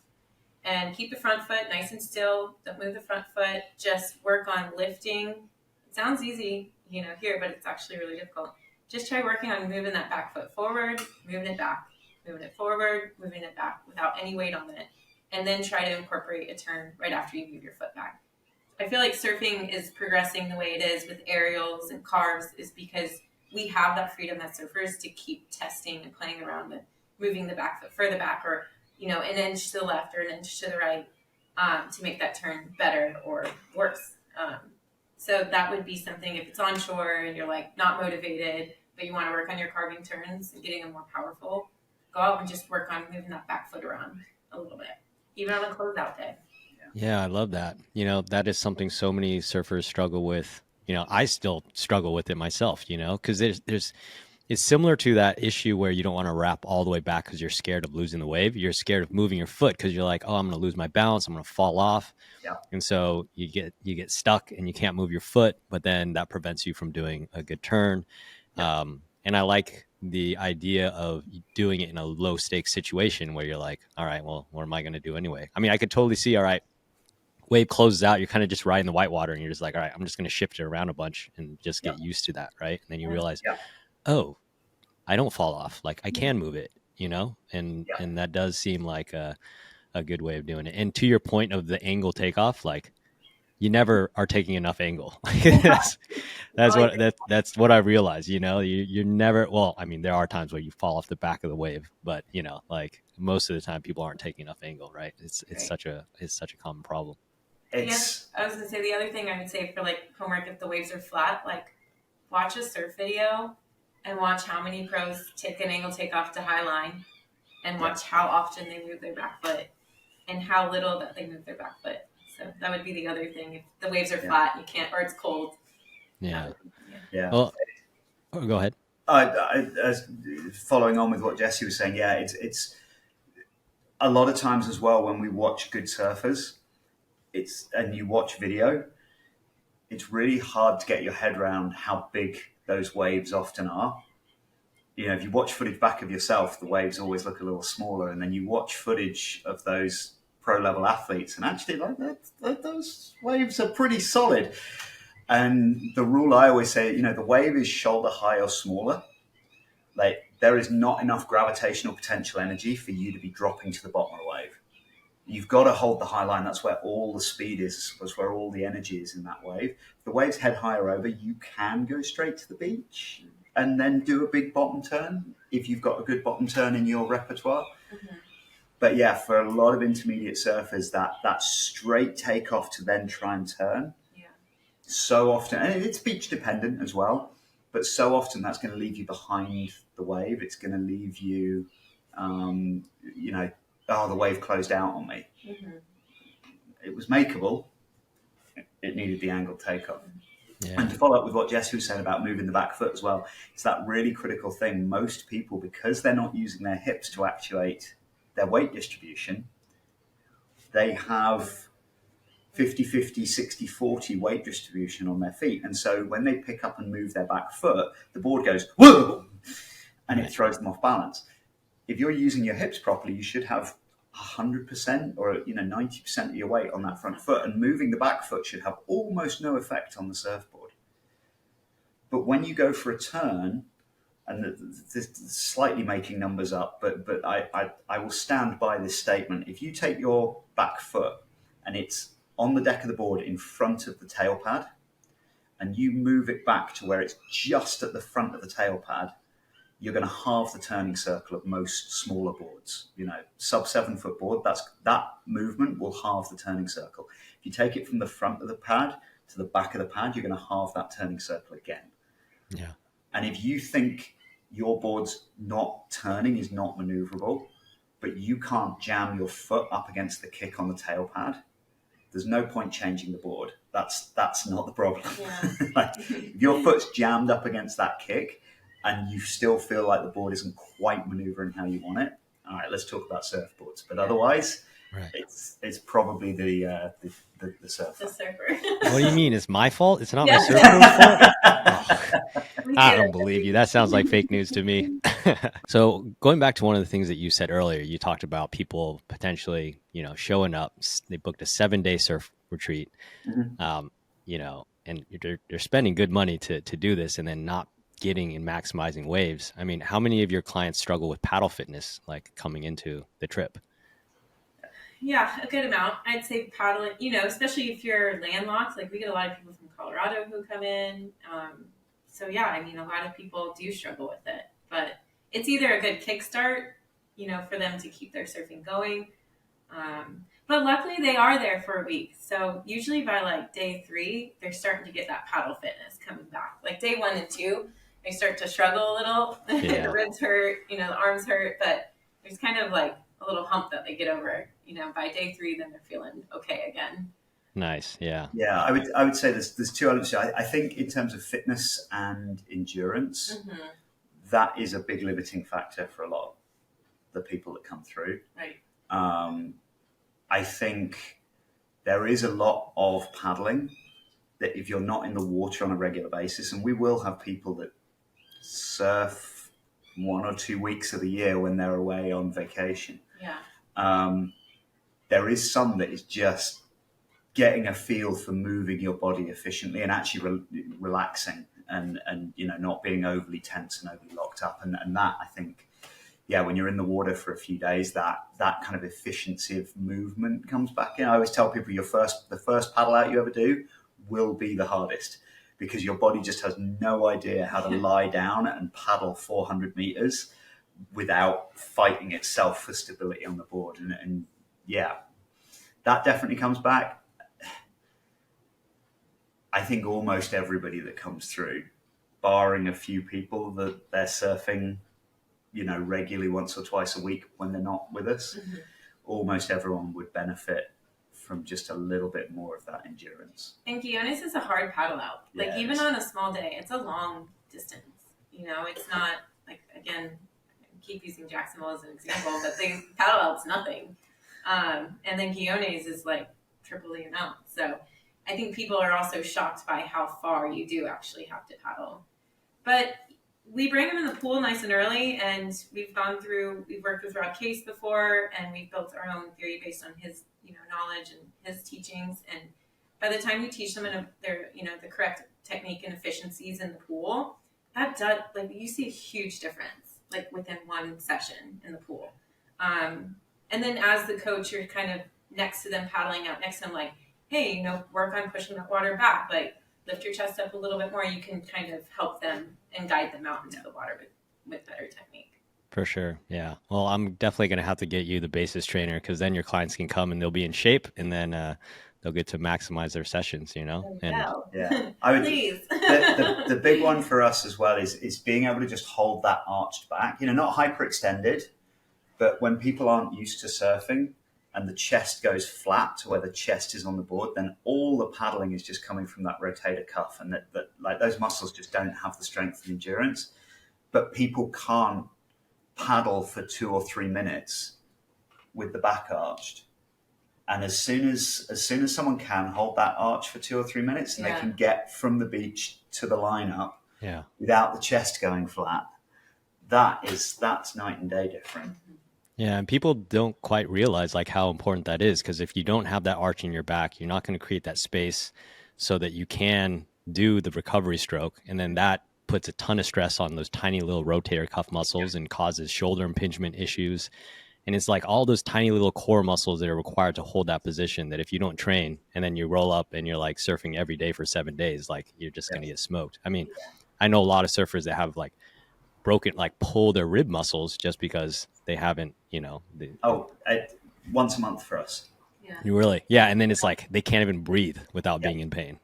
And keep the front foot nice and still. Don't move the front foot. Just work on lifting. It sounds easy, you know, here, but it's actually really difficult. Just try working on moving that back foot forward, moving it back, moving it forward, moving it back without any weight on it. And then try to incorporate a turn right after you move your foot back. I feel like surfing is progressing the way it is with aerials and carves is because we have that freedom as surfers to keep testing and playing around with moving the back foot further back, or, you know, an inch to the left or an inch to the right, to make that turn better or worse. So that would be something, if it's on shore and you're, like, not motivated, but you want to work on your carving turns and getting them more powerful, go out and just work on moving that back foot around a little bit, even on a closeout day. Yeah, I love that. You know, that is something so many surfers struggle with. You know, I still struggle with it myself, you know, because it's similar to that issue where you don't want to wrap all the way back because you're scared of losing the wave. You're scared of moving your foot because you're like, oh, I'm going to lose my balance. I'm going to fall off. Yeah. And so you get stuck and you can't move your foot, but then that prevents you from doing a good turn. Yeah. And I like the idea of doing it in a low stakes situation where you're like, all right, well, what am I going to do anyway? I mean, I could totally see, all right, wave closes out, you're kind of just riding the whitewater and you're just like, all right, I'm just going to shift it around a bunch and just get used to that. Right. And then you realize, oh, I don't fall off. Like, I can move it, you know, and that does seem like a good way of doing it. And to your point of the angle takeoff, like, you never are taking enough angle. That's what I realized, you know, you're never, well, I mean, there are times where you fall off the back of the wave, but, you know, like, most of the time people aren't taking enough angle, right? It's such a common problem. Yes, I was gonna say, the other thing I would say for, like, homework, if the waves are flat, like, watch a surf video and watch how many pros take an angle takeoff to high line, and watch how often they move their back foot and how little that they move their back foot. So that would be the other thing. If the waves are flat, you can't, or it's cold. Yeah. Well, go ahead. As following on with what Jesse was saying, it's a lot of times as well when we watch good surfers, and you watch video, it's really hard to get your head around how big those waves often are. You know, if you watch footage back of yourself, the waves always look a little smaller, and then you watch footage of those pro level athletes, and actually, like those waves are pretty solid. And the rule I always say, you know, the wave is shoulder high or smaller. Like, there is not enough gravitational potential energy for you to be dropping to the bottom of the wave. You've got to hold the high line. That's where all the speed is. That's where all the energy is in that wave. If the waves head higher over, you can go straight to the beach and then do a big bottom turn if you've got a good bottom turn in your repertoire. Mm-hmm. But yeah, for a lot of intermediate surfers, that straight takeoff to then try and turn, so often, and it's beach dependent as well, but so often that's going to leave you behind the wave. It's going to leave you, you know, oh, the wave closed out on me. Mm-hmm. It was makeable. It needed the angled takeoff. Yeah. And to follow up with what Jesse was saying about moving the back foot as well, it's that really critical thing. Most people, because they're not using their hips to actuate their weight distribution, they have 50-50, 60-40 weight distribution on their feet. And so when they pick up and move their back foot, the board goes, whoa, and it throws them off balance. If you're using your hips properly, you should have 100% or 90% of your weight on that front foot, and moving the back foot should have almost no effect on the surfboard. But when you go for a turn, and this is slightly making numbers up, but I will stand by this statement. If you take your back foot and it's on the deck of the board in front of the tail pad, and you move it back to where it's just at the front of the tail pad, you're going to halve the turning circle of most smaller boards. You know, sub 7 foot board, that movement will halve the turning circle. If you take it from the front of the pad to the back of the pad, you're going to halve that turning circle again. Yeah. And if you think your board's not turning is not maneuverable, but you can't jam your foot up against the kick on the tail pad, there's no point changing the board. That's not the problem. Yeah. Like, if your foot's jammed up against that kick and you still feel like the board isn't quite maneuvering how you want it, all right, let's talk about surfboards. But otherwise, it's probably the surfer. The surfer. What do you mean? It's my fault? It's not Yeah. my surfboard's fault? Oh, I do. don't believe you. That sounds like fake news to me. So going back to one of the things that you said earlier, you talked about people potentially, showing up. They booked a 7-day surf retreat, Mm-hmm. And they're spending good money to do this and then not getting and maximizing waves. I mean, how many of your clients struggle with paddle fitness, like coming into the trip? Yeah, a good amount. I'd say paddling, especially if you're landlocked. Like, we get a lot of people from Colorado who come in. So yeah, I mean, a lot of people do struggle with it, but it's either a good kickstart, for them to keep their surfing going. But luckily they are there for a week. So usually by like day 3, they're starting to get that paddle fitness coming back. Like day 1 and 2, they start to struggle a little. Yeah. The ribs hurt, the arms hurt, but there's kind of like a little hump that they get over. By day 3, then they're feeling okay again. Nice. Yeah. Yeah, I would say there's two elements. I think in terms of fitness and endurance, that is a big limiting factor for a lot of the people that come through. Right. I think there is a lot of paddling that if you're not in the water on a regular basis, and we will have people that surf 1 or 2 weeks of the year when they're away on vacation. Yeah. There is some that is just getting a feel for moving your body efficiently and actually relaxing and not being overly tense and overly locked up. And that, I think, when you're in the water for a few days, that kind of efficiency of movement comes back in. I always tell people the first paddle out you ever do will be the hardest, because your body just has no idea how to lie down and paddle 400 meters without fighting itself for stability on the board. And that definitely comes back. I think almost everybody that comes through, barring a few people that they're surfing, regularly once or twice a week when they're not with us, almost everyone would benefit from just a little bit more of that endurance. And Guiones is a hard paddle out. Like, even on a small day, it's a long distance. It's not like, again, I keep using Jacksonville as an example, but the paddle out's nothing. And then Guiones is like triple the amount. So I think people are also shocked by how far you do actually have to paddle. But we bring them in the pool nice and early, and we've worked with Rob Case before, and we've built our own theory based on his, knowledge and his teachings. And by the time you teach them the correct technique and efficiencies in the pool, that does, you see a huge difference, within one session in the pool. And then as the coach, you're kind of next to them, paddling out next to them, hey, work on pushing that water back, lift your chest up a little bit more. You can kind of help them and guide them out into the water with better technique. For sure. Yeah. Well, I'm definitely going to have to get you the basis trainer, because then your clients can come and they'll be in shape, and then they'll get to maximize their sessions, And yeah, I would, please. the big one for us as well is being able to just hold that arched back, not hyperextended, but when people aren't used to surfing and the chest goes flat to where the chest is on the board, then all the paddling is just coming from that rotator cuff, and that those muscles just don't have the strength and endurance. But people can't paddle for 2 or 3 minutes with the back arched. And as soon as someone can hold that arch for 2 or 3 minutes, and they can get from the beach to the lineup without the chest going flat, that's night and day different. Yeah, and people don't quite realize how important that is, because if you don't have that arch in your back, you're not going to create that space so that you can do the recovery stroke, and then that puts a ton of stress on those tiny little rotator cuff muscles and causes shoulder impingement issues. And it's all those tiny little core muscles that are required to hold that position, that if you don't train and then you roll up and you're surfing every day for 7 days, you're just going to get smoked. I mean, I know a lot of surfers that have broken, pull their rib muscles just because they haven't, once a month for us. Yeah. You really? Yeah. And then it's they can't even breathe without being in pain.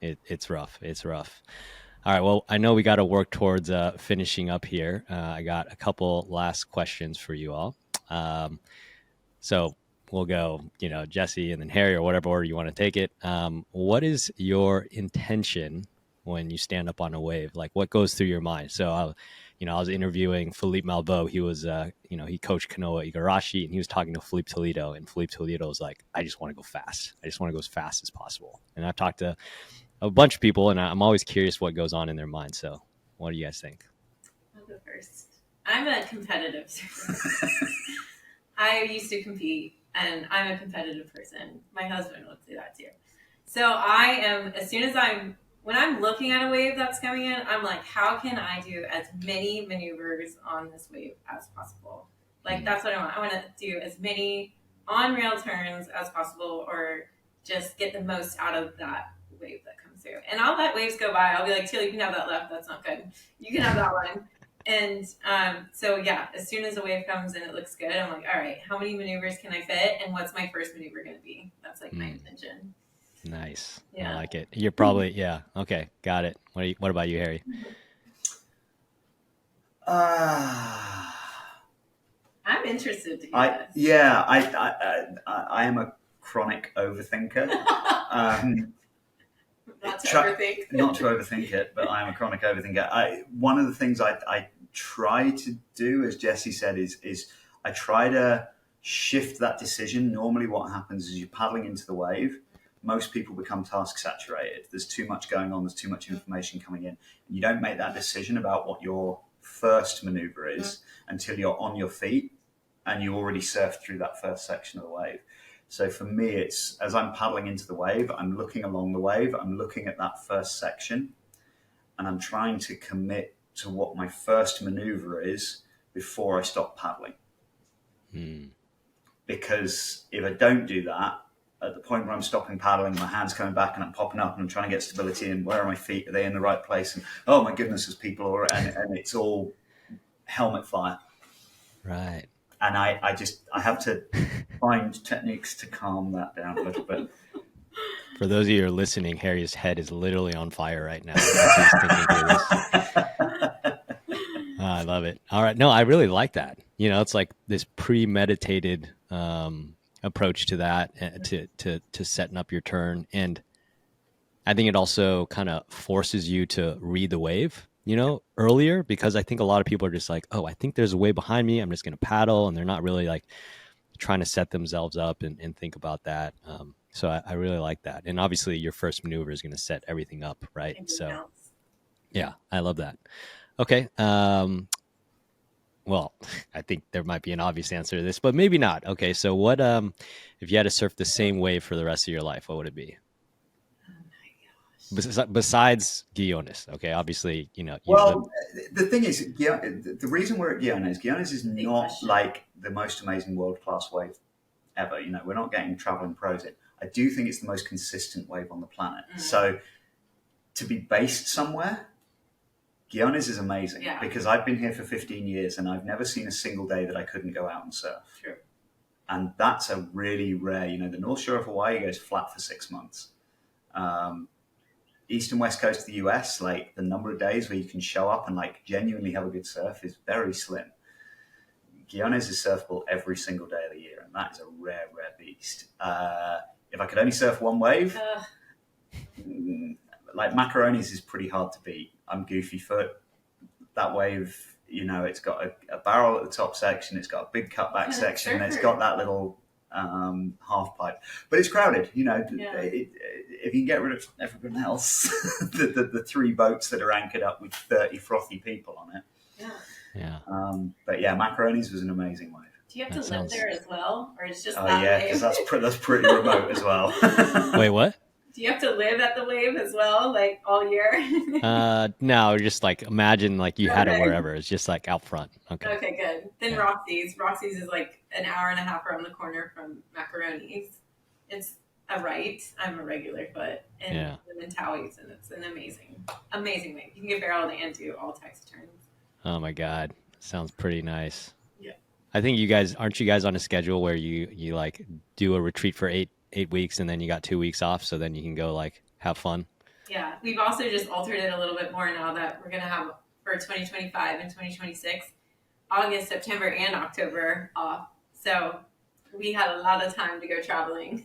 It's rough. It's rough. All right. Well, I know we got to work towards finishing up here. I got a couple last questions for you all. So we'll go, Jesse and then Harry, or whatever order you want to take it. What is your intention when you stand up on a wave? What goes through your mind? So, I was interviewing Philippe Malveau. He was, he coached Kanoa Igarashi, and he was talking to Philippe Toledo, and Philippe Toledo was I just want to go fast. I just want to go as fast as possible. And I've talked to a bunch of people, and I'm always curious what goes on in their mind. So what do you guys think? I'll go first. I'm a competitive surfer. I used to compete, and I'm a competitive person. My husband would say that too. So I am, when I'm looking at a wave that's coming in, I'm how can I do as many maneuvers on this wave as possible? That's what I want. I want to do as many on-rail turns as possible, or just get the most out of that wave that comes through. And I'll let waves go by. I'll be Teal, you can have that left. That's not good. You can have that one. And as soon as a wave comes and it looks good, I'm all right, how many maneuvers can I fit? And what's my first maneuver going to be? That's my intention. Nice. Yeah. I like it. You're probably, okay. Got it. What about you, Harry? I'm interested to hear I am a chronic overthinker. Not to overthink it, but I'm a chronic overthinker. One of the things I try to do, as Jesse said, is I try to shift that decision. Normally what happens is you're paddling into the wave. Most people become task saturated. There's too much going on. There's too much information coming in. And you don't make that decision about what your first maneuver is until you're on your feet and you already surfed through that first section of the wave. So for me, it's as I'm paddling into the wave, I'm looking along the wave, I'm looking at that first section, and I'm trying to commit to what my first maneuver is before I stop paddling. Because if I don't do that, at the point where I'm stopping paddling, my hand's coming back and I'm popping up and I'm trying to get stability, and where are my feet? Are they in the right place? And oh my goodness, there's people all around, and it's all helmet fire. Right. And I have to find techniques to calm that down a little bit. For those of you who are listening, Harry's head is literally on fire right now. I love it. All right. No, I really like that. It's this premeditated approach to that, to setting up your turn. And I think it also kind of forces you to read the wave, earlier, because I think a lot of people are just oh, I think there's a wave behind me. I'm just going to paddle. And they're not really trying to set themselves up and think about that. So I really like that. And obviously your first maneuver is going to set everything up, right? So yeah, I love that. Okay. Well, I think there might be an obvious answer to this, but maybe not. Okay. So what, if you had to surf the same wave for the rest of your life, what would it be? Besides Guiones, okay, obviously, Well, the thing is, the reason we're at Guiones is not like the most amazing world-class wave ever. We're not getting traveling pros in. I do think it's the most consistent wave on the planet. So to be based somewhere, Guiones is amazing because I've been here for 15 years and I've never seen a single day that I couldn't go out and surf. True. And that's a really rare, the North Shore of Hawaii goes flat for 6 months. East and west coast of the US, like the number of days where you can show up and like genuinely have a good surf is very slim. Guiones is surfable every single day of the year, and that is a rare, rare beast. If I could only surf one wave, like Macaronis is pretty hard to beat. I'm goofy foot. That wave, it's got a barrel at the top section, it's got a big cutback section, and it's got that little half pipe, but it's crowded. If you can get rid of everyone else, the 3 boats that are anchored up with 30 frothy people on it. But yeah, Macaronis was an amazing wave. Do you have to live there as well, or it's just because that's pretty remote as well. Wait, what? Do you have to live at the wave as well, like all year? No, just like imagine like you had it wherever. It's just like out front. Okay, good. Then Roxy's is like an hour and a half around the corner from Macaroni's. It's a right. I'm a regular foot, and the Mentawais, and it's an amazing wave. You can get barreled and do all types of turns. Oh my God, sounds pretty nice. Yeah. I think aren't you guys on a schedule where you like do a retreat for eight weeks and then you got 2 weeks off, so then you can go like have fun? Yeah, we've also just altered it a little bit more now that we're going to have for 2025 and 2026, August, September, and October off. So we had a lot of time to go traveling.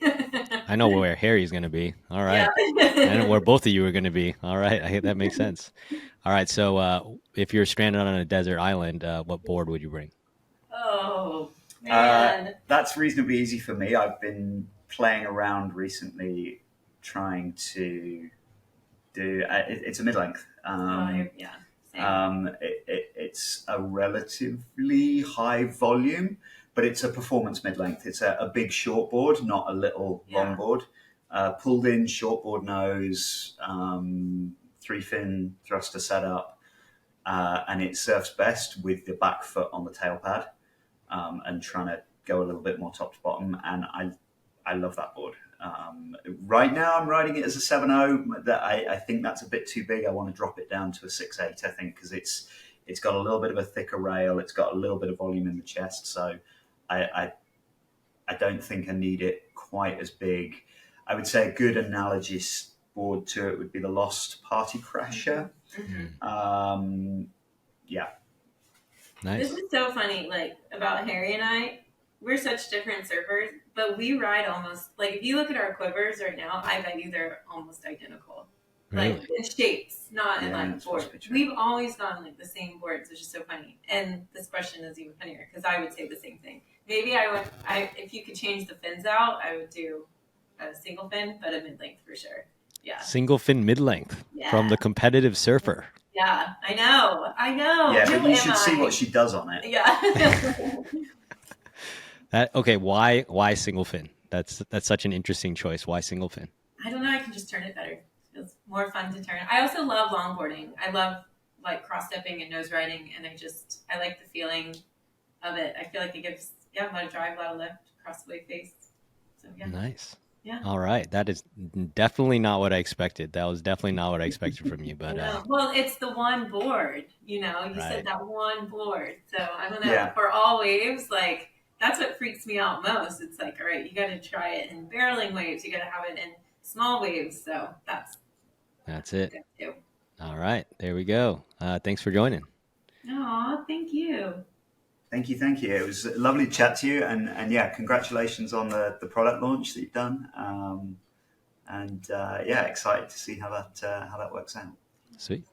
I know where Harry's going to be. All right. Yeah. I know where both of you are going to be. All right. That makes sense. All right. So if you're stranded on a desert island, what board would you bring? Oh, man. That's reasonably easy for me. I've been playing around recently trying to do it's a mid-length. It's a relatively high volume, but it's a performance mid-length. It's a big short board, not a little long board. Pulled in shortboard nose, 3-fin thruster setup, and it surfs best with the back foot on the tail pad, and trying to go a little bit more top to bottom. And I love that board. Right now I'm riding it as a 7.0. That I think that's a bit too big. I want to drop it down to a 6.8, I think, because it's got a little bit of a thicker rail. It's got a little bit of volume in the chest. So I don't think I need it quite as big. I would say a good analogous board to it would be the Lost Party Crasher. Mm-hmm. Nice. This is so funny, like, about Harry and I. We're such different surfers, but we ride almost, like, if you look at our quivers right now, I bet you they're almost identical. Really? Like, in shapes, not in, like, boards. We've always gone, like, the same boards, which is so funny. And this question is even funnier, because I would say the same thing. Maybe if you could change the fins out, I would do a single fin, but a mid-length for sure. Yeah. Single fin mid-length from the competitive surfer. Yeah, I know. Yeah, but you should see what she does on it. Yeah. Why single fin? That's such an interesting choice. Why single fin? I don't know. I can just turn it better. It feels more fun to turn. I also love longboarding. I love like cross stepping and nose riding, and I like the feeling of it. I feel like it gives a lot of drive, a lot of lift across the wave face. So yeah. Nice. Yeah. All right. That is definitely not what I expected. That was definitely not what I expected from you. But well, it's the one board. You said that one board. So I don't know. For all waves, like. That's what freaks me out most. It's like, all right, you got to try it in barreling waves. You got to have it in small waves. So that's it. All right, there we go. Thanks for joining. Aw, thank you. Thank you. It was lovely to chat to you, and yeah, congratulations on the product launch that you've done. Excited to see how that works out. Sweet.